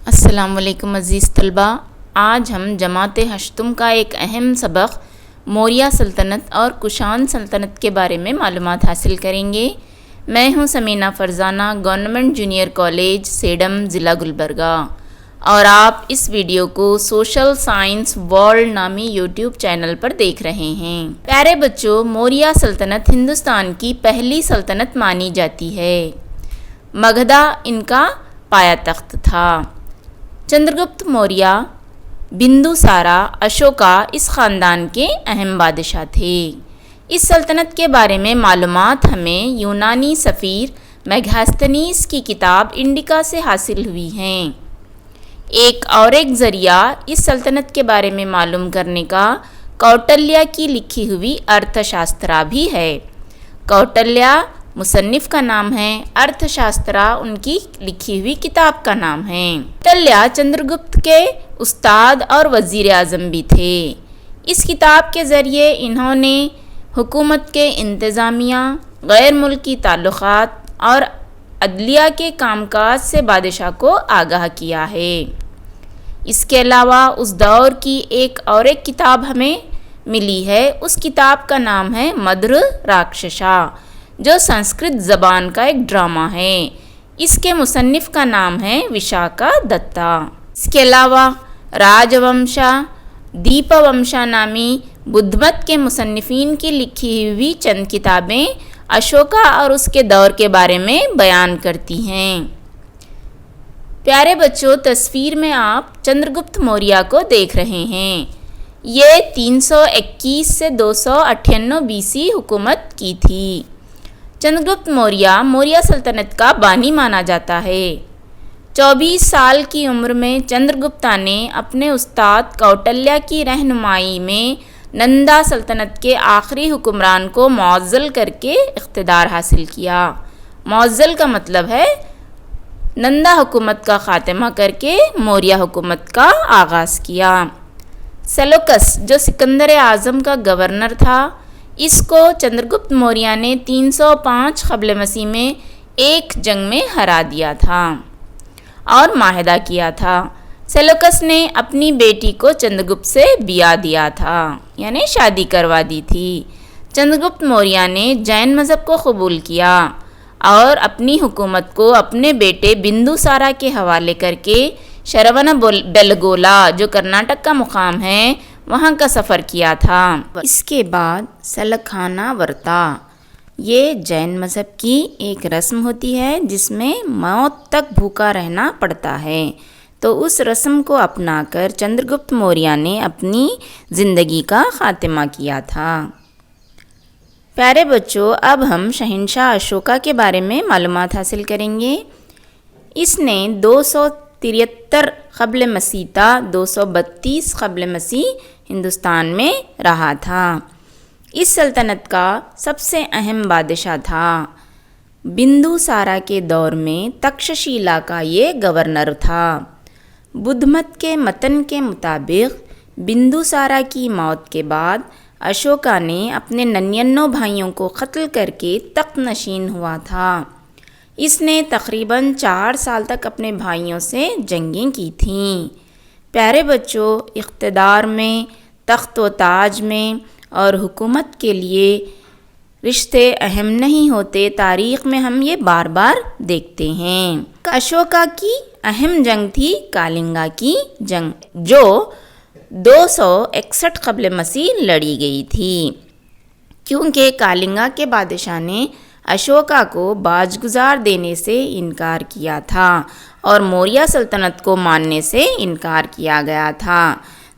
السلام علیکم عزیز طلبہ، آج ہم جماعت ہشتم کا ایک اہم سبق موریہ سلطنت اور کشان سلطنت کے بارے میں معلومات حاصل کریں گے۔ میں ہوں Samina Farzana, government junior college Sedam, ضلع گلبرگہ، اور آپ اس ویڈیو کو سوشل سائنس ورلڈ نامی یوٹیوب چینل پر دیکھ رہے ہیں۔ پیارے بچوں، موریہ سلطنت ہندوستان کی پہلی سلطنت مانی جاتی ہے۔ مگدھا ان کا پایا تخت تھا۔ چندرگپت موریہ، بندوسارا، اشوکا اس خاندان کے اہم بادشاہ تھے۔ اس سلطنت کے بارے میں معلومات ہمیں یونانی سفیر میگھاستھنیس کی کتاب انڈیکا سے حاصل ہوئی ہیں۔ ایک ذریعہ اس سلطنت کے بارے میں معلوم کرنے کا کوٹلیہ کی لکھی ہوئی ارتھ شاسترا بھی ہے۔ کوٹلیہ مصنف کا نام ہے، ارتھ شاسترا ان کی لکھی ہوئی کتاب کا نام ہے۔ کوٹلیہ چندرگپت کے استاد اور وزیر اعظم بھی تھے۔ اس کتاب کے ذریعے انہوں نے حکومت کے انتظامیہ، غیر ملکی تعلقات اور عدلیہ کے کام کاج سے بادشاہ کو آگاہ کیا ہے۔ اس کے علاوہ اس دور کی ایک کتاب ہمیں ملی ہے۔ اس کتاب کا نام ہے مدر راکشسا، جو سنسکرت زبان کا ایک ڈرامہ ہے۔ اس کے مصنف کا نام ہے وشاکھا دتا۔ اس کے علاوہ راج ونشا، دیپ ونشا نامی بدھ مت کے مصنفین کی لکھی ہوئی چند کتابیں اشوکا اور اس کے دور کے بارے میں بیان کرتی ہیں۔ پیارے بچوں، تصویر میں آپ چندرگپت موریہ کو دیکھ رہے ہیں۔ یہ 321 سے 298 BC حکومت کی تھی۔ چندرگپت موریہ سلطنت کا بانی مانا جاتا ہے۔ 24 سال کی عمر میں چندرگپتا نے اپنے استاد کوٹلیہ کی رہنمائی میں نندا سلطنت کے آخری حکمران کو معزل کر کے اقتدار حاصل کیا۔ معزل کا مطلب ہے نندا حکومت کا خاتمہ کر کے موریہ حکومت کا آغاز کیا۔ سیلوکس، جو سکندر اعظم کا گورنر تھا، اس کو چندرگپت موریہ نے 305 قبل مسیح میں ایک جنگ میں ہرا دیا تھا اور معاہدہ کیا تھا۔ سیلوکس نے اپنی بیٹی کو چندرگپت سے بیاہ دیا تھا، یعنی شادی کروا دی تھی۔ چندرگپت موریہ نے جین مذہب کو قبول کیا اور اپنی حکومت کو اپنے بیٹے بندوسارا کے حوالے کر کے شرون بیلگولا، جو کرناٹک کا مقام ہے، وہاں کا سفر کیا تھا۔ اس کے بعد سلکھانا ورتا، یہ جین مذہب کی ایک رسم ہوتی ہے جس میں موت تک بھوکا رہنا پڑتا ہے۔ تو اس رسم کو اپنا کر چندرگپت موریہ نے اپنی زندگی کا خاتمہ کیا تھا۔ پیارے بچوں، اب ہم شہنشاہ اشوکا کے بارے میں معلومات حاصل کریں گے۔ اس نے 273 قبل مسیح تا 232 قبل مسیح ہندوستان میں رہا تھا۔ اس سلطنت کا سب سے اہم بادشاہ تھا۔ بندوسارا کے دور میں تکششیلا کا یہ گورنر تھا۔ بدھ مت کے متن کے مطابق بندوسارا کی موت کے بعد اشوکا نے اپنے 99 بھائیوں کو قتل کر کے تخت نشین ہوا تھا۔ اس نے تقریباً 4 سال تک اپنے بھائیوں سے جنگیں کی تھیں۔ پیارے بچوں، اقتدار میں، تخت و تاج میں اور حکومت کے لیے رشتے اہم نہیں ہوتے۔ تاریخ میں ہم یہ بار بار دیکھتے ہیں۔ اشوکا کی اہم جنگ تھی کالنگا کی جنگ، جو 261 قبل مسیح لڑی گئی تھی، کیونکہ کالنگا کے بادشاہ نے اشوکا کو باج گزار دینے سے انکار کیا تھا اور موریہ سلطنت کو ماننے سے انکار کیا گیا تھا۔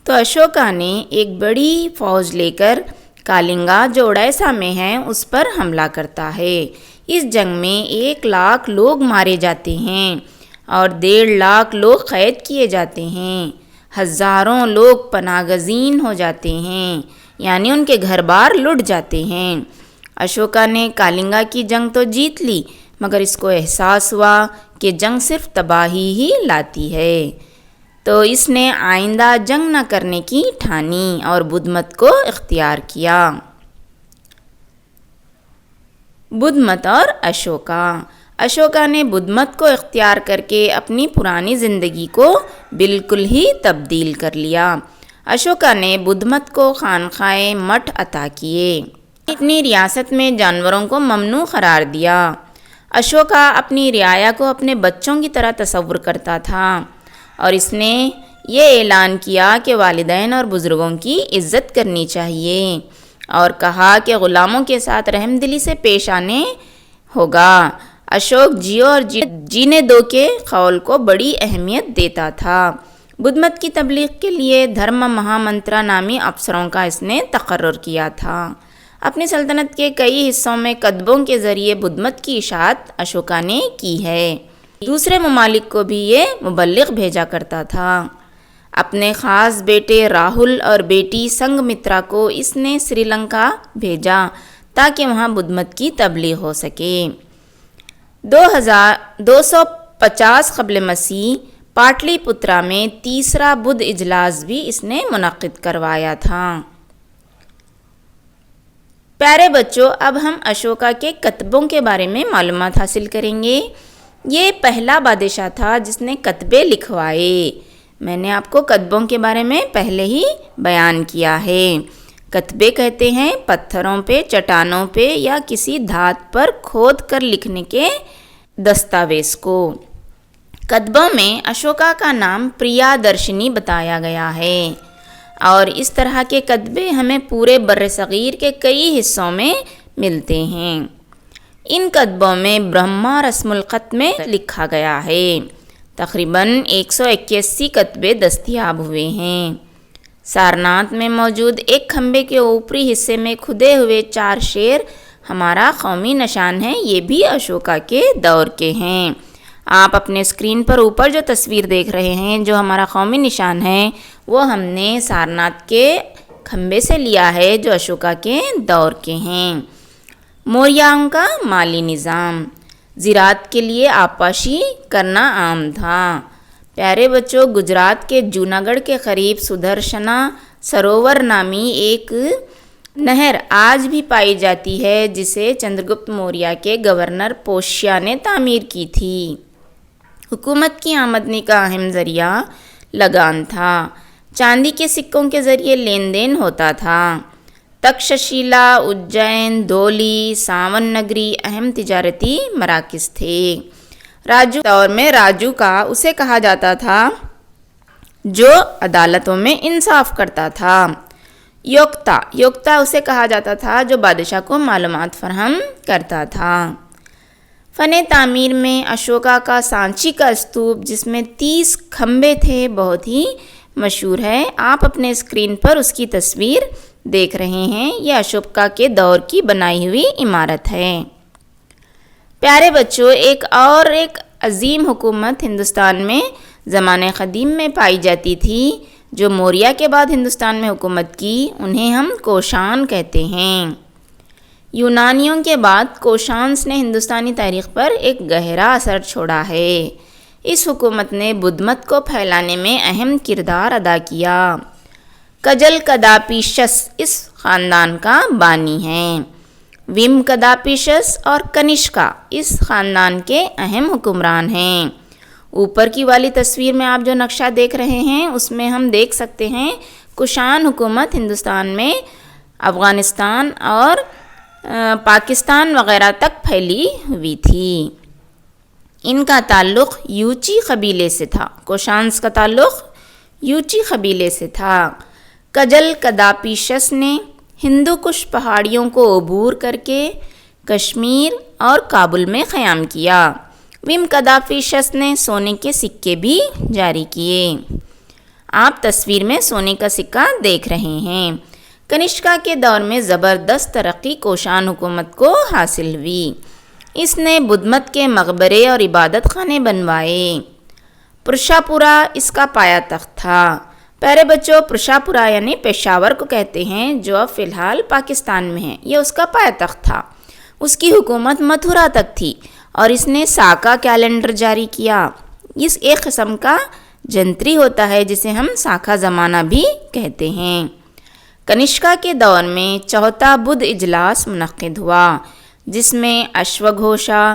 تو اشوکا نے ایک بڑی فوج لے کر کالنگا، جو اڑیسہ میں ہے، اس پر حملہ کرتا ہے۔ اس جنگ میں 1 لاکھ لوگ مارے جاتے ہیں اور 1.5 لاکھ لوگ قید کیے جاتے ہیں۔ ہزاروں لوگ پناہ گزین ہو جاتے ہیں، یعنی ان کے گھر بار لٹ جاتے ہیں۔ اشوکا نے کالنگا کی جنگ تو جیت لی، مگر اس کو احساس ہوا کہ جنگ صرف تباہی ہی لاتی ہے، تو اس نے آئندہ جنگ نہ کرنے کی ٹھانی اور بدھ مت کو اختیار کیا۔ بدھ مت اور اشوکا۔ اشوکا نے بدھ مت کو اختیار کر کے اپنی پرانی زندگی کو بالکل ہی تبدیل کر لیا۔ اشوکا نے بدھ مت کو خانقاہ مٹھ عطا کیے۔ اپنی ریاست میں جانوروں کو ممنوع قرار دیا۔ اشوکا اپنی رعایا کو اپنے بچوں کی طرح تصور کرتا تھا اور اس نے یہ اعلان کیا کہ والدین اور بزرگوں کی عزت کرنی چاہیے اور کہا کہ غلاموں کے ساتھ رحم دلی سے پیش آنے ہوگا۔ اشوک جیو اور جینے دو کے قول کو بڑی اہمیت دیتا تھا۔ بدھ مت کی تبلیغ کے لیے دھرم مہا منترا نامی افسروں کا اس نے تقرر کیا تھا۔ اپنی سلطنت کے کئی حصوں میں کتبوں کے ذریعے بدھ مت کی اشاعت اشوکا نے کی ہے۔ دوسرے ممالک کو بھی یہ مبلغ بھیجا کرتا تھا۔ اپنے خاص بیٹے راہل اور بیٹی سنگ مترا کو اس نے سری لنکا بھیجا تاکہ وہاں بدھ مت کی تبلیغ ہو سکے۔ 250 قبل مسیح پاٹلی پترا میں تیسرا بدھ اجلاس بھی اس نے منعقد کروایا تھا۔ پیارے بچوں، اب ہم اشوکا کے کتبوں کے بارے میں معلومات حاصل کریں گے۔ یہ پہلا بادشاہ تھا جس نے کتبے لکھوائے۔ میں نے آپ کو کتبوں کے بارے میں پہلے ہی بیان کیا ہے۔ کتبے کہتے ہیں پتھروں پہ، چٹانوں پہ یا کسی دھات پر کھود کر لکھنے کے دستاویز کو۔ کتبوں میں اشوکا کا نام پریا درشنی بتایا گیا ہے اور اس طرح کے کتبے ہمیں پورے برصغیر کے کئی حصوں میں ملتے ہیں۔ ان کتبوں میں برہما رسم الخط میں لکھا گیا ہے۔ تقریباً 181 کتبے دستیاب ہوئے ہیں۔ سارناتھ میں موجود ایک کھمبے کے اوپری حصے میں کھدے ہوئے 4 شیر ہمارا قومی نشان ہے۔ یہ بھی اشوکا کے دور کے ہیں۔ آپ اپنے اسکرین پر اوپر جو تصویر دیکھ رہے ہیں جو ہمارا قومی نشان ہے وہ ہم نے سارناتھ کے کھمبے سے لیا ہے جو اشوکا کے دور کے ہیں۔ موریاؤں کا مالی نظام۔ زراعت کے لیے آبپاشی کرنا عام تھا۔ پیارے بچوں، گجرات کے جوناگڑھ کے قریب سدرشنا سروور نامی ایک نہر آج بھی پائی جاتی ہے جسے چندرگپت موریہ کے گورنر پوشیا نے تعمیر کی تھی۔ حکومت کی آمدنی کا اہم ذریعہ لگان تھا۔ چاندی کے سکوں کے ذریعے لین دین ہوتا تھا۔ تکششیلا، اجین، دھولی، ساون نگری اہم تجارتی مراکز تھے۔ راجو دور میں راجو کا اسے کہا جاتا تھا جو عدالتوں میں انصاف کرتا تھا۔ یوکتا اسے کہا جاتا تھا جو بادشاہ کو معلومات فراہم کرتا تھا۔ فن تعمیر میں اشوکا کا سانچی کا استوپ جس میں 30 کھمبے تھے بہت ہی مشہور ہے۔ آپ اپنے اسکرین پر اس کی تصویر دیکھ رہے ہیں۔ یہ اشوکا کے دور کی بنائی ہوئی عمارت ہے۔ پیارے بچوں، ایک عظیم حکومت ہندوستان میں زمانہ قدیم میں پائی جاتی تھی جو موریہ کے بعد ہندوستان میں حکومت کی، انہیں ہم کوشان کہتے ہیں۔ یونانیوں کے بعد کوشانس نے ہندوستانی تاریخ پر ایک گہرا اثر چھوڑا ہے۔ اس حکومت نے بدھ مت کو پھیلانے میں اہم کردار ادا کیا۔ کجل کداپیشس اس خاندان کا بانی ہیں۔ ویم کداپیشس اور کنشکا اس خاندان کے اہم حکمران ہیں۔ اوپر کی والی تصویر میں آپ جو نقشہ دیکھ رہے ہیں اس میں ہم دیکھ سکتے ہیں کشان حکومت ہندوستان میں افغانستان اور پاکستان وغیرہ تک پھیلی ہوئی تھی۔ ان کا تعلق یوچی قبیلے سے تھا۔ کوشانس کا تعلق یوچی قبیلے سے تھا۔ کجل کداپیشس نے ہندو کش پہاڑیوں کو عبور کر کے کشمیر اور کابل میں قیام کیا۔ ویم کداپیشس نے سونے کے سکے بھی جاری کیے۔ آپ تصویر میں سونے کا سکہ دیکھ رہے ہیں۔ کنشکا کے دور میں زبردست ترقی کوشان حکومت کو حاصل ہوئی۔ اس نے بدھ مت کے مقبرے اور عبادت خانے بنوائے۔ پرشاپورا اس کا پایا تخت تھا۔ پیارے بچوں، پرشاپورا یعنی پشاور کو کہتے ہیں جو اب فی الحال پاکستان میں ہے۔ یہ اس کا پایا تخت تھا۔ اس کی حکومت متھرا تک تھی اور اس نے ساکا کیلنڈر جاری کیا۔ اس ایک قسم کا جنتری ہوتا ہے جسے ہم ساکھا زمانہ بھی کہتے ہیں۔ کنشکا کے دور میں چوتھا بدھ اجلاس منعقد ہوا جس میں اشوگھوشا،